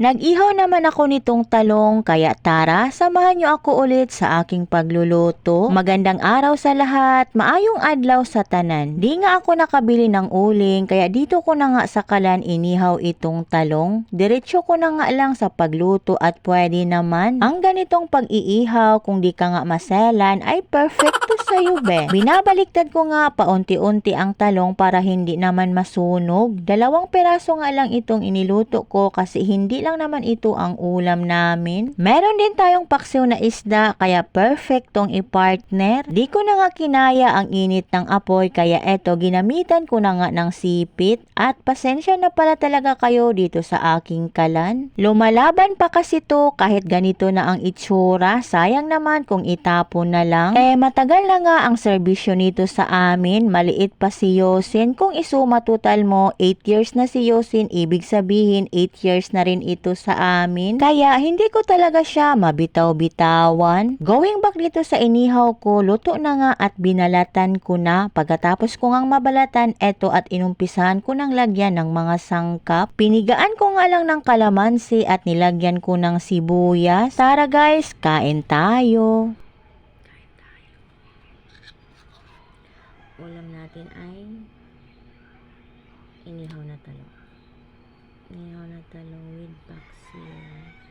Nag-ihaw naman ako nitong talong kaya tara, samahan niyo ako ulit sa aking pagluluto. Magandang araw sa lahat, maayong adlaw sa tanan. Di nga ako nakabili ng uling kaya dito ko na nga sa kalan inihaw itong talong. Diretso ko na nga lang sa pagluto at pwede naman. Ang ganitong pag-iihaw kung di ka nga maselan ay perfecto sa'yo be. Binabaliktad ko nga paunti-unti ang talong para hindi naman masunog. 2 piraso nga lang itong iniluto ko kasi hindi lang naman ito ang ulam namin. Meron din tayong paksiw na isda kaya perfectong i-partner. Di ko na nga kinaya ang init ng apoy kaya eto ginamitan ko na nga ng sipit at pasensya na pala talaga kayo dito sa aking kalan. Lumalaban pa kasi to kahit ganito na ang itsura. Sayang naman kung itapon na lang. Matagal na nga ang serbisyo nito sa amin. Maliit pa si Yosin. Kung isuma total mo 8 years na si Yosin, ibig sabihin 8 years na rin ito sa amin. Kaya hindi ko talaga siya mabitaw-bitawan. Going back dito sa inihaw ko, luto na nga at binalatan ko na. Pagkatapos ko ngang mabalatan, eto at inumpisahan ko ng lagyan ng mga sangkap. Pinigaan ko nga lang ng kalamansi at nilagyan ko ng sibuyas. Tara guys, kain tayo. Ulam natin ay inihaw na talong. Inihaw na talong with paksiw.